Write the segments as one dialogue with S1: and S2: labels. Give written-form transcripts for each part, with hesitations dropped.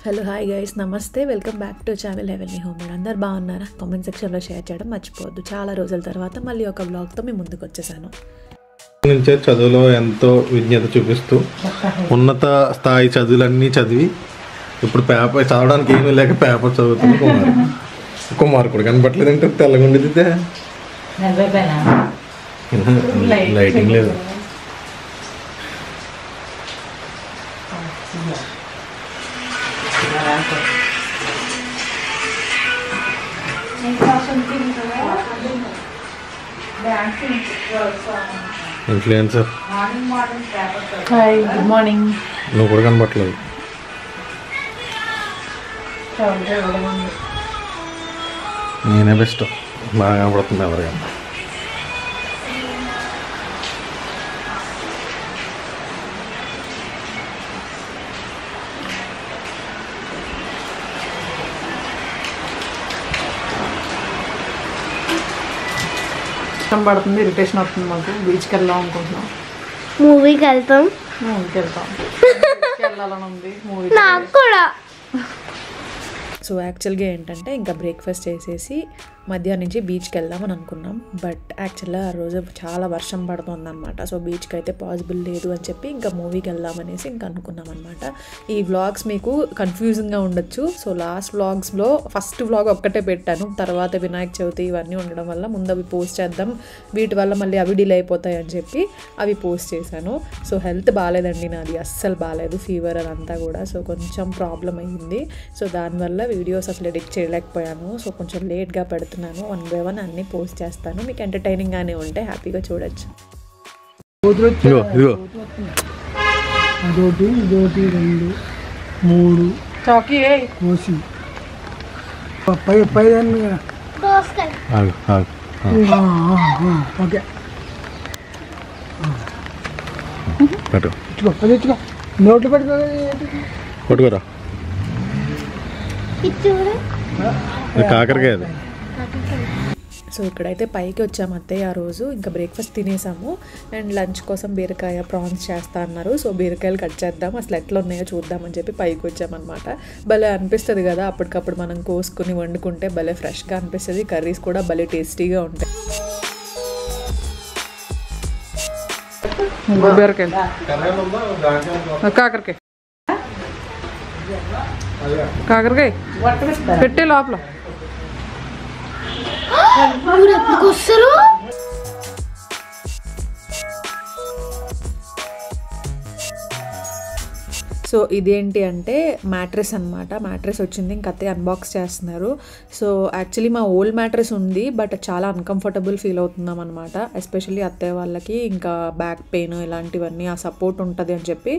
S1: Hello hi guys, నమస్తే. Welcome back to channel heavenly homemade. అందరు బాగున్నారా? కామెంట్ సెక్షన్లో షేర్ చేయడం మర్చిపోవద్దు. చాలా రోజుల తర్వాత మళ్ళీ ఒక వ్లాగ్తో మీ ముందుకు వచ్చేసాను.
S2: నుంచే చదువులో ఎంతో విజ్ఞత చూపిస్తూ ఉన్నత స్థాయి చదువులన్నీ చదివి ఇప్పుడు పేపర్ చదవడానికి ఏమీ లేక పేపర్ చదువుతుంది కుమార్ కూడా కనపట్లేదంటే తెల్లగుండేది లైటింగ్ లేదు. Influencer
S1: hi, good morning.
S2: నువ్వు కూడా కనపట్లేదు. నేనే బెస్ట్, బాగా కనపడుతుంది ఎవరికైనా.
S1: పడుతుంది, ఇరిటేషన్ అవుతుంది మాకు. బీచ్కి వెళ్దాం అనుకుంటున్నాం.
S3: మూవీకి వెళ్తాం.
S1: వెళ్ళాలని ఉంది మూవీ.
S3: నాకు కూడా.
S1: సో యాక్చువల్గా ఏంటంటే ఇంకా బ్రేక్ఫాస్ట్ చేసేసి మధ్యాహ్నం నుంచి బీచ్కి వెళ్దామని అనుకున్నాం. బట్ యాక్చువల్గా ఆ రోజు చాలా వర్షం పడుతుంది అనమాట. సో బీచ్కి అయితే పాసిబుల్ లేదు అని చెప్పి ఇంకా మూవీకి వెళ్దామనేసి ఇంకా అనుకున్నాం అనమాట. ఈ వ్లాగ్స్ మీకు కన్ఫ్యూజింగ్గా ఉండొచ్చు. సో లాస్ట్ వ్లాగ్స్లో ఫస్ట్ వ్లాగ్ ఒక్కటే పెట్టాను, తర్వాత వినాయక చవితి ఇవన్నీ ఉండడం వల్ల ముందు అవి పోస్ట్ చేద్దాం, వీటి వల్ల మళ్ళీ అవి డిలే అయిపోతాయి అని చెప్పి అవి పోస్ట్ చేశాను. సో హెల్త్ బాగాలేదండి, నాది అస్సలు బాగాలేదు, ఫీవర్ అదంతా కూడా. సో కొంచెం ప్రాబ్లం అయ్యింది. సో దానివల్ల వీడియోస్ అసలు ఎడిట్ చేయలేకపోయాను. సో కొంచెం లేట్గా పెడుతున్నాను. 1 by 1 అన్నీ పోస్ట్ చేస్తాను. మీకు ఎంటర్టైనింగ్గానే ఉంటే హ్యాపీగా చూడొచ్చు.
S4: అదొకటి 2 3
S1: చాకీ
S4: కోసి పై
S3: దోసకాయ.
S4: ఓకే
S2: పట్టు
S4: తెచ్చుకో, నోట్లు
S2: పట్టుకోరా.
S3: ఇది చూడు.
S2: కాకరకాయ అది.
S1: సో ఇక్కడైతే పైకి వచ్చాము అత్తయ్య. ఆ రోజు ఇంకా బ్రేక్ఫాస్ట్ తినేసాము అండ్ లంచ్ కోసం బీరకాయ ప్రాన్స్ చేస్తా అన్నారు. సో బీరకాయలు కట్ చేద్దాం, అసలు ఎట్లా ఉన్నాయో చూద్దామని చెప్పి పైకి వచ్చామన్నమాట. భలే అనిపిస్తుంది కదా, అప్పటికప్పుడు మనం కోసుకుని వండుకుంటే భలే ఫ్రెష్గా అనిపిస్తుంది. కర్రీస్ కూడా భలే టేస్టీగా ఉంటాయి. బీరకాయ, కాకరకాయ, కాకరకాయ పెట్టే లోపల.
S3: మీరు ఎప్పుడు వస్తారు?
S1: సో ఇదేంటి అంటే మ్యాట్రెస్ అనమాట. మ్యాట్రెస్ వచ్చింది, ఇంకా అత్తయ్య అన్బాక్స్ చేస్తున్నారు. సో యాక్చువల్లీ మా ఓల్డ్ మ్యాట్రెస్ ఉంది, బట్ చాలా అన్కంఫర్టబుల్ ఫీల్ అవుతున్నాం అనమాట. ఎస్పెషల్లీ అత్తయ్య వాళ్ళకి ఇంకా బ్యాక్ పెయిన్ ఇలాంటివన్నీ ఆ సపోర్ట్ ఉంటుంది అని చెప్పి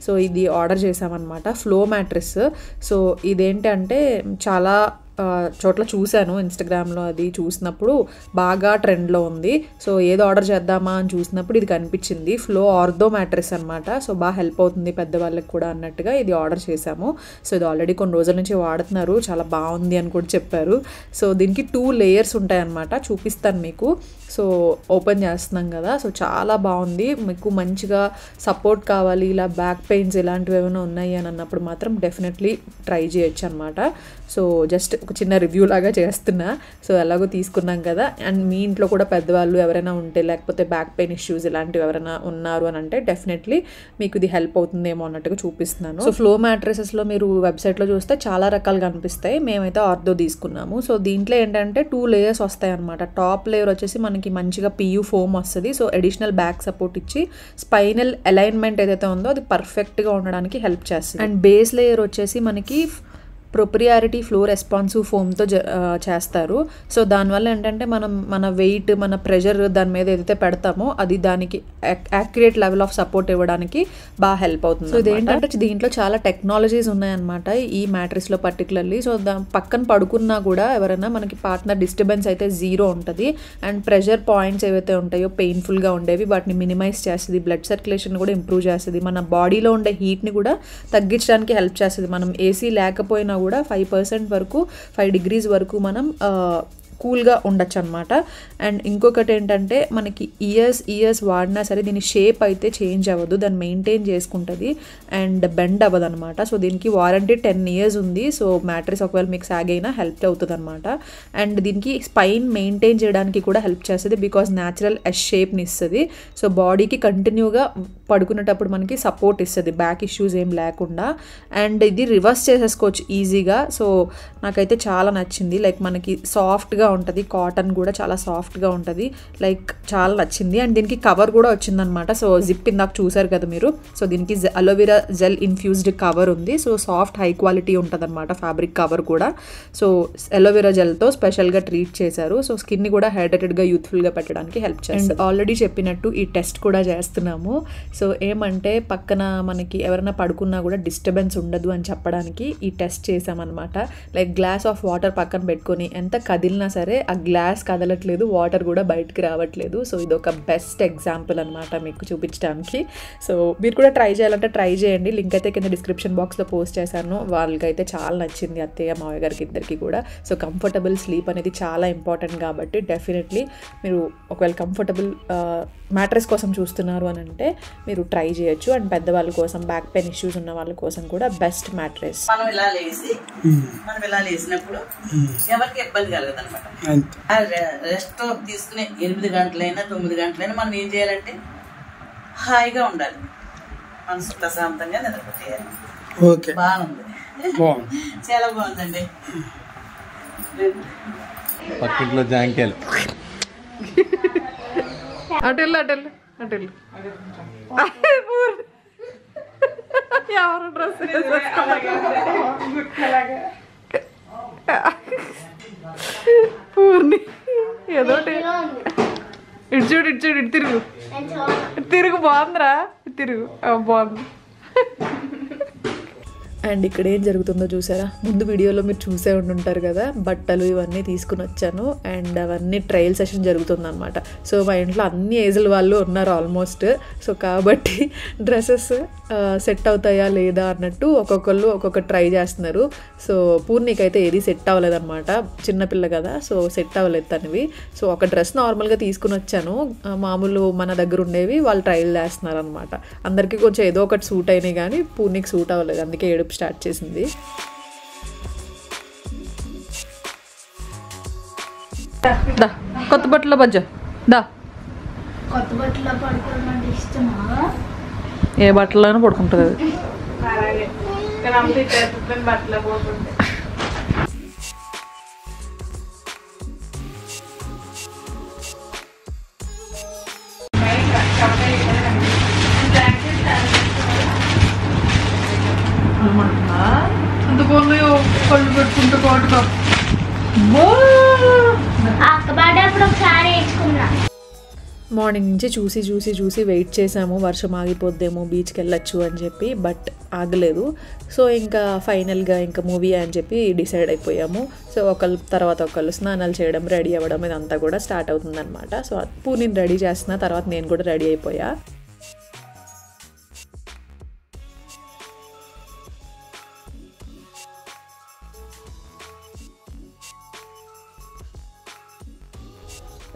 S1: సో ఇది ఆర్డర్ చేసామన్నమాట. Flow mattress. సో ఇదేంటి అంటే చాలా చోట్ల చూశాను, ఇన్స్టాగ్రామ్లో అది చూసినప్పుడు బాగా ట్రెండ్లో ఉంది. సో ఏది ఆర్డర్ చేద్దామా అని చూసినప్పుడు ఇది కనిపించింది. ఫ్లో ఆర్థో మ్యాట్రెస్ అనమాట. సో బాగా హెల్ప్ అవుతుంది పెద్దవాళ్ళకి కూడా అన్నట్టుగా ఇది ఆర్డర్ చేశాము. సో ఇది ఆల్రెడీ కొన్ని రోజుల నుంచి వాడుతున్నారు, చాలా బాగుంది అని కూడా చెప్పారు. సో దీనికి 2 లేయర్స్ ఉంటాయన్నమాట, చూపిస్తాను మీకు. సో ఓపెన్ చేస్తున్నాం కదా, సో చాలా బాగుంది. మీకు మంచిగా సపోర్ట్ కావాలి, ఇలా బ్యాక్ పెయిన్స్ ఇలాంటివి ఏమైనా ఉన్నాయి అని అన్నప్పుడు మాత్రం డెఫినెట్లీ ట్రై చేయొచ్చు అనమాట. సో జస్ట్ ఒక చిన్న రివ్యూ లాగా చేస్తున్నా. సో ఎలాగో తీసుకున్నాం కదా, అండ్ మీ ఇంట్లో కూడా పెద్దవాళ్ళు ఎవరైనా ఉంటే, లేకపోతే బ్యాక్ పెయిన్ ఇష్యూస్ ఇలాంటివి ఎవరైనా ఉన్నారు అని అంటే డెఫినెట్లీ మీకు ఇది హెల్ప్ అవుతుందేమో అన్నట్టుగా చూపిస్తున్నాను. సో ఫ్లో మ్యాట్రెసెస్లో మీరు వెబ్సైట్లో చూస్తే చాలా రకాలుగా అనిపిస్తాయి. మేమైతే ఆర్థో తీసుకున్నాము. సో దీంట్లో ఏంటంటే 2 లేయర్స్ వస్తాయి అనమాట. టాప్ లేయర్ వచ్చేసి మనకి మంచిగా పియూ ఫోమ్ వస్తుంది. సో అడిషనల్ బ్యాక్ సపోర్ట్ ఇచ్చి స్పైనల్ అలైన్మెంట్ ఏదైతే ఉందో అది పర్ఫెక్ట్గా ఉండడానికి హెల్ప్ చేస్తుంది. అండ్ బేస్ లేయర్ వచ్చేసి మనకి ప్రొప్రియారిటీ ఫ్లో రెస్పాన్సివ్ ఫోమ్తో చేస్తారు. సో దానివల్ల ఏంటంటే మనం మన వెయిట్, మన ప్రెషర్ దాని మీద ఏదైతే పెడతామో అది దానికి యాక్యురేట్ లెవెల్ ఆఫ్ సపోర్ట్ ఇవ్వడానికి బాగా హెల్ప్ అవుతుంది. సో ఇదేంటంటే దీంట్లో చాలా టెక్నాలజీస్ ఉన్నాయన్నమాట ఈ మ్యాట్రెస్లో పర్టికులర్లీ. సో పక్కన పడుకున్నా కూడా ఎవరైనా మనకి పార్ట్నర్ డిస్టర్బెన్స్ అయితే 0 ఉంటుంది. అండ్ ప్రెషర్ పాయింట్స్ ఏవైతే ఉంటాయో పెయిన్ఫుల్గా ఉండేవి వాటిని మినిమైజ్ చేస్తుంది. బ్లడ్ సర్క్యులేషన్ కూడా ఇంప్రూవ్ చేస్తుంది. మన బాడీలో ఉండే హీట్ని కూడా తగ్గించడానికి హెల్ప్ చేస్తుంది. మనం ఏసీ లేకపోయినా కూడా 5% వరకు 5 degrees వరకు మనం కూల్గా ఉండొచ్చు అనమాట. అండ్ ఇంకొకటి ఏంటంటే మనకి ఇయర్స్ వాడినా సరే దీని షేప్ అయితే చేంజ్ అవ్వదు, దాన్ని మెయింటైన్ చేసుకుంటుంది అండ్ బెండ్ అవ్వదు అనమాట. సో దీనికి వారంటీ 10 years ఉంది. సో మ్యాట్రెస్ ఒకవేళ మీకు సాగ్ అయినా హెల్ప్ అవుతుంది అనమాట. అండ్ దీనికి స్పైన్ మెయింటైన్ చేయడానికి కూడా హెల్ప్ చేస్తుంది బికాజ్ న్యాచురల్ ఎస్ షేప్ని ఇస్తుంది. సో బాడీకి కంటిన్యూగా పడుకునేటప్పుడు మనకి సపోర్ట్ ఇస్తుంది, బ్యాక్ ఇష్యూస్ ఏం లేకుండా. అండ్ ఇది రివర్స్ చేసేసుకోవచ్చు ఈజీగా. సో నాకైతే చాలా నచ్చింది. లైక్ మనకి సాఫ్ట్గా ఉంటుంది, కాటన్ కూడా చాలా సాఫ్ట్గా ఉంటుంది, లైక్ చాలా నచ్చింది. అండ్ దీనికి కవర్ కూడా వచ్చిందనమాట. సో జిప్ ఇందాక చూసారు కదా మీరు. సో దీనికి అలోవెరా జెల్ ఇన్ఫ్యూజ్డ్ కవర్ ఉంది. సో సాఫ్ట్ హై క్వాలిటీ ఉంటుంది అనమాట ఫ్యాబ్రిక్ కవర్ కూడా. సో అలోవెరా జెల్తో స్పెషల్గా ట్రీట్ చేశారు. సో స్కిన్ని కూడా హైడ్రేటెడ్గా యూత్ఫుల్గా పెట్టడానికి హెల్ప్ చేస్తారు. ఆల్రెడీ చెప్పినట్టు ఈ టెస్ట్ కూడా చేస్తున్నాము. సో ఏమంటే పక్కన మనకి ఎవరైనా పడుకున్నా కూడా డిస్టర్బెన్స్ ఉండదు అని చెప్పడానికి ఈ టెస్ట్ చేసామన్నమాట. లైక్ గ్లాస్ ఆఫ్ వాటర్ పక్కన పెట్టుకొని ఎంత కదిలినా సరే ఆ గ్లాస్ కదలట్లేదు, వాటర్ కూడా బయటకు రావట్లేదు. సో ఇది ఒక బెస్ట్ ఎగ్జాంపుల్ అనమాట మీకు చూపించడానికి. సో మీరు కూడా ట్రై చేయాలంటే ట్రై చేయండి. లింక్ అయితే కింద డిస్క్రిప్షన్ బాక్స్లో పోస్ట్ చేశాను. వాళ్ళకైతే చాలా నచ్చింది, అత్తయ్య మావయ్య గారికి ఇద్దరికి కూడా. సో కంఫర్టబుల్ స్లీప్ అనేది చాలా ఇంపార్టెంట్ కాబట్టి డెఫినెట్లీ మీరు ఒకవేళ కంఫర్టబుల్ మ్యాట్రెస్ కోసం చూస్తున్నారు అని అంటే మీరు ట్రై చేయొచ్చు. అండ్ పెద్దవాళ్ళ కోసం, బ్యాక్ పెయిన్ ఇష్యూస్ ఉన్న వాళ్ళ కోసం కూడా బెస్ట్ మ్యాట్రెస్.
S5: మనం ఇలా లేసినప్పుడు ఎవరికి ఇబ్బంది కలగదు అనమాట. రెస్ట్ తీసుకునే 8 గంటలైనా 9 గంటలైనా మనం ఏం చేయాలంటే హాయిగా ఉండాలి, మనసు ప్రశాంతంగా నిద్రపోయాలి. బాగుంది, చాలా బాగుందండి.
S2: పక్కింట్లో జాంకాయలు
S1: అటెళ్ళు ఎవరు డ్రెస్ పూర్ణి ఏదోటి ఇటు చూడు ఇటు తిరుగు బాగుందిరా, తిరుగు బాగుంది. అండ్ ఇక్కడ ఏం జరుగుతుందో చూసారా, ముందు వీడియోలో మీరు చూసే ఉండుంటారు కదా, బట్టలు ఇవన్నీ తీసుకుని వచ్చాను అండ్ అవన్నీ ట్రయల్ సెషన్ జరుగుతుందన్నమాట. సో మా ఇంట్లో అన్ని ఏజ్ల వాళ్ళు ఉన్నారు ఆల్మోస్ట్. సో కాబట్టి డ్రెస్సెస్ సెట్ అవుతాయా లేదా అన్నట్టు ఒక్కొక్కళ్ళు ఒక్కొక్క ట్రై చేస్తున్నారు. సో పూర్ణికైతే ఏది సెట్ అవ్వలేదన్నమాట, చిన్నపిల్ల కదా, సో సెట్ అవ్వలేదు తనవి. సో ఒక డ్రెస్ నార్మల్గా తీసుకుని వచ్చాను, మామూలు మన దగ్గర ఉండేవి వాళ్ళు ట్రయల్ చేస్తున్నారు అనమాట. అందరికీ కొంచెం ఏదో ఒకటి సూట్ అయినాయి కానీ పూర్ణికి సూట్ అవ్వలేదు, అందుకే ఏడుపు స్టార్ట్ చేసింది. దా కొత్త బట్టల బజ్జ దా.
S3: కొత్త బట్టలో పడుకోవడం అంటే ఇష్టమా?
S1: ఏ బట్టలోనే పడుకుంటుంది అది.
S3: బట్టలో పోతుంది.
S1: కళ్ళు పెట్టుకుంటూ కోటుకో మార్నింగ్ నుంచి చూసి వెయిట్ చేసాము వర్షం ఆగిపోద్దేమో బీచ్కి వెళ్ళొచ్చు అని చెప్పి, బట్ ఆగలేదు. సో ఇంకా ఫైనల్గా ఇంకా మూవీ అని చెప్పి డిసైడ్ అయిపోయాము. సో ఒకళ్ళు తర్వాత ఒకళ్ళు స్నానాలు చేయడం, రెడీ అవ్వడం ఇదంతా కూడా స్టార్ట్ అవుతుందన్నమాట. సో పూర్ణిని రెడీ చేస్తున్నా, తర్వాత నేను కూడా రెడీ అయిపోయా.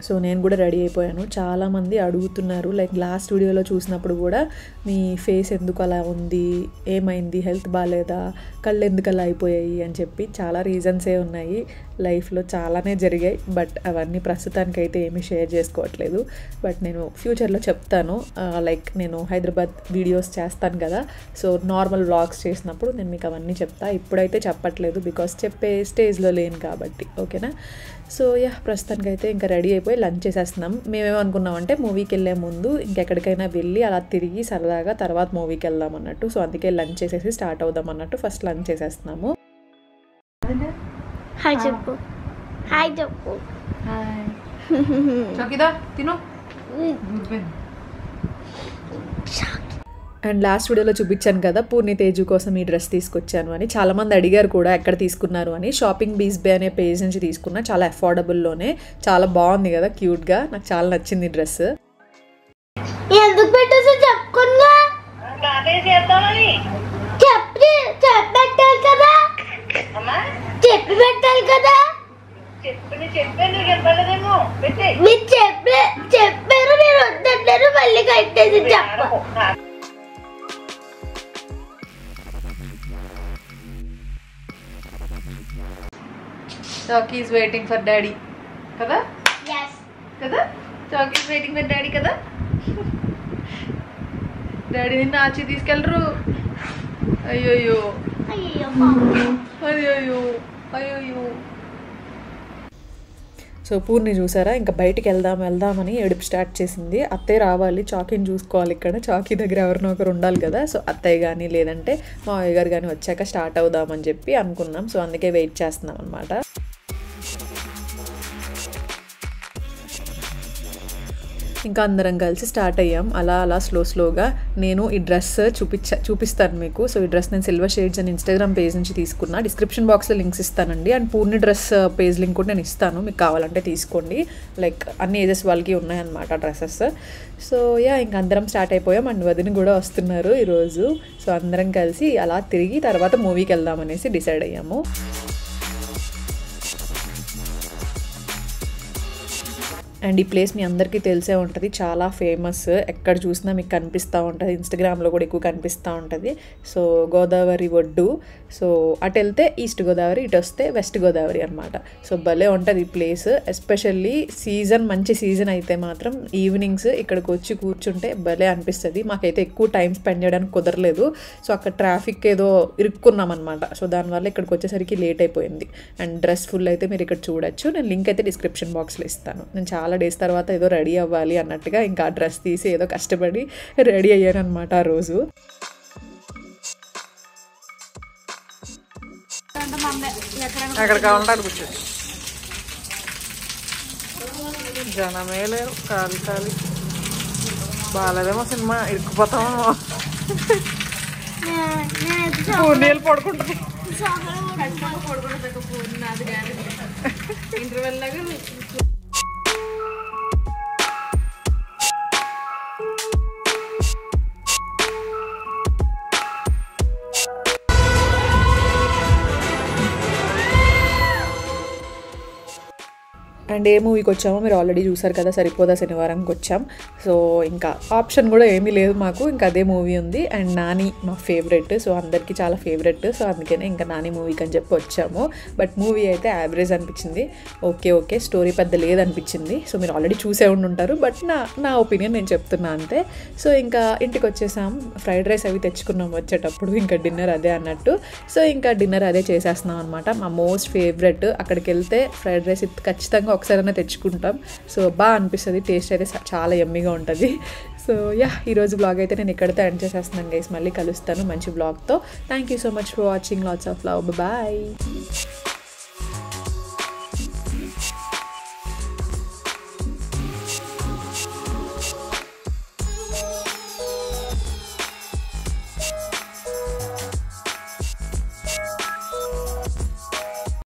S1: సో నేను కూడా రెడీ అయిపోయాను. చాలామంది అడుగుతున్నారు, లైక్ లాస్ట్ వీడియోలో చూసినప్పుడు కూడా మీ ఫేస్ ఎందుకు అలా ఉంది, ఏమైంది, హెల్త్ బాగాలేదా, కళ్ళు ఎందుకు అలా అయిపోయాయి అని చెప్పి చాలా రీజన్సే ఉన్నాయి. లైఫ్లో చాలానే జరిగాయి, బట్ అవన్నీ ప్రస్తుతానికైతే ఏమీ షేర్ చేసుకోవట్లేదు. బట్ నేను ఫ్యూచర్లో చెప్తాను. లైక్ నేను హైదరాబాద్ వీడియోస్ చేస్తాను కదా, సో నార్మల్ వ్లాగ్స్ చేసినప్పుడు నేను మీకు అవన్నీ చెప్తా. ఇప్పుడైతే చెప్పట్లేదు బికాస్ చెప్పే స్టేజ్లో లేను కాబట్టి, ఓకేనా. సో ప్రస్తుతానికైతే ఇంకా రెడీ అయిపోయి లంచ్ చేసేస్తున్నాం. మేమేమనుకున్నామంటే మూవీకి వెళ్ళే ముందు ఇంకెక్కడికైనా వెళ్ళి అలా తిరిగి సరదాగా తర్వాత మూవీకి వెళ్దాం అన్నట్టు. సో అందుకే లంచ్ చేసేసి స్టార్ట్ అవుదాం అన్నట్టు ఫస్ట్ లంచ్ చేసేస్తున్నాము.
S3: హాయ్ చెప్పు, హాయ్ చెప్పు.
S1: తిను. అండ్ లాస్ట్ వీడియోలో చూపించాను కదా పూర్ణి తేజు కోసం ఈ డ్రెస్ తీసుకొచ్చాను అని. చాలామంది అడిగారు కూడా ఎక్కడ తీసుకున్నారు అని. షాపింగ్ బీస్ బే అనే పేజ్ నుంచి తీసుకున్నా, చాలా అఫోర్డబుల్లోనే, చాలా బాగుంది కదా, క్యూట్గా. నాకు చాలా నచ్చింది ఈ డ్రెస్.
S3: ఎందుకు పెట్టేసి చెప్పుకున్నా చెప్పి పెట్టాలి కదా, చెప్పి పెట్టాలి కదా. మీరు చెప్పారు నేను వద్దన్నారు మళ్ళీ కట్టేసి చెప్ప
S1: Chaki is waiting for daddy కదా కదా Chaki is waiting for daddy కదా డాడీ నిన్న ఆచి తీసుకెళ్ళరు అయ్యోయ్యో అయ్యోయ్యో అయ్యోయ్యో సో పూర్ణి చూసారా ఇంకా బయటికి వెళ్దామని ఏడుపు స్టార్ట్ చేసింది. అత్తయ్య రావాలి, చాకీని చూసుకోవాలి, ఇక్కడ చాకీ దగ్గర ఎవరినో ఒకరు ఉండాలి కదా. సో అత్తయ్య కానీ లేదంటే మావయ్య గారు కానీ వచ్చాక స్టార్ట్ అవుదామని చెప్పి అనుకున్నాం. సో అందుకే వెయిట్ చేస్తున్నాం అనమాట. ఇంకా అందరం కలిసి స్టార్ట్ అయ్యాం. అలా స్లోగా నేను ఈ డ్రెస్ చూపిస్తాను మీకు. సో ఈ డ్రెస్ నేను సిల్వర్ షేడ్స్ అని ఇన్స్టాగ్రామ్ పేజ్ నుంచి తీసుకున్నా. డిస్క్రిప్షన్ బాక్స్లో లింక్స్ ఇస్తానండి. And Purni dress page link కూడా నేను ఇస్తాను, మీకు కావాలంటే తీసుకోండి. లైక్ అన్ని ఏజెస్ వాళ్ళకి ఉన్నాయన్నమాట డ్రెస్సెస్. సో ఇంక అందరం స్టార్ట్ అయిపోయాం. అండ్ వదిన కూడా వస్తున్నారు ఈరోజు. సో అందరం కలిసి అలా తిరిగి తర్వాత మూవీకి వెళ్దామనేసి డిసైడ్ అయ్యాము. అండ్ ఈ ప్లేస్ మీ అందరికీ తెలిసే ఉంటుంది, చాలా ఫేమస్. ఎక్కడ చూసినా మీకు కనిపిస్తూ ఉంటుంది, ఇన్స్టాగ్రామ్లో కూడా ఎక్కువ కనిపిస్తూ ఉంటుంది. సో గోదావరి ఒడ్డు. సో అటు వెళ్తే ఈస్ట్ గోదావరి, ఇటు వస్తే వెస్ట్ గోదావరి అనమాట. సో భలే ఉంటుంది ఈ ప్లేస్. ఎస్పెషల్లీ మంచి సీజన్ అయితే మాత్రం ఈవినింగ్స్ ఇక్కడికి వచ్చి కూర్చుంటే భలే అనిపిస్తుంది. మాకైతే ఎక్కువ టైం స్పెండ్ చేయడానికి కుదరలేదు. సో అక్కడ ట్రాఫిక్ ఏదో ఇరుక్కున్నాం అనమాట. సో దానివల్ల ఇక్కడికి వచ్చేసరికి లేట్ అయిపోయింది. అండ్ డ్రెస్ ఫుల్ అయితే మీరు ఇక్కడ చూడొచ్చు. నేను లింక్ అయితే డిస్క్రిప్షన్ బాక్స్లో ఇస్తాను. నేను చాలా డేస్ తర్వాత ఏదో రెడీ అవ్వాలి అన్నట్టుగా ఇంకా ఆ డ్రెస్ తీసి ఏదో కష్టపడి రెడీ అయ్యాను అనమాట ఆ రోజు. అక్కడ కావాలంటే కూర్చోండి, జనమే లేరు, ఖాళీ బాగాలేదేమో సినిమా, ఇరుక్కుపోతామో. పూర్ణీలు పడుకుంటుంది ఇంటర్వెల్ లాగా. అండ్ ఏ మూవీకి వచ్చామో మీరు ఆల్రెడీ చూసారు కదా, సరిపోదా శనివారంకి వచ్చాం. సో ఇంకా ఆప్షన్ కూడా ఏమీ లేదు మాకు, ఇంకా అదే మూవీ ఉంది. అండ్ నాని మా ఫేవరెట్, సో అందరికీ చాలా ఫేవరెట్. సో అందుకనే ఇంకా నాని మూవీకి అని చెప్పి వచ్చాము. బట్ మూవీ అయితే యావరేజ్ అనిపించింది. ఓకే స్టోరీ పెద్ద లేదనిపించింది. సో మీరు ఆల్రెడీ చూసే ఉంటారు, బట్ నా ఒపీనియన్ నేను చెప్తున్నా అంతే. సో ఇంకా ఇంటికి వచ్చేసాం. ఫ్రైడ్ రైస్ అవి తెచ్చుకున్నాం వచ్చేటప్పుడు, ఇంకా డిన్నర్ అదే అన్నట్టు. సో ఇంకా డిన్నర్ అదే చేసేస్తున్నాం అనమాట. మా మోస్ట్ ఫేవరెట్. అక్కడికి వెళ్తే ఫ్రైడ్ రైస్ ఖచ్చితంగా ఒకసారైనా తెచ్చుకుంటాం. సో బాగా అనిపిస్తుంది, టేస్ట్ అయితే చాలా యమ్మీగా ఉంటుంది. సో ఈరోజు బ్లాగ్ అయితే నేను ఇక్కడితో ఎండ్ చేసేస్తున్నాను గైస్. మళ్ళీ కలుస్తాను మంచి బ్లాగ్తో. Thank you so much for watching. Lots of love. Bye.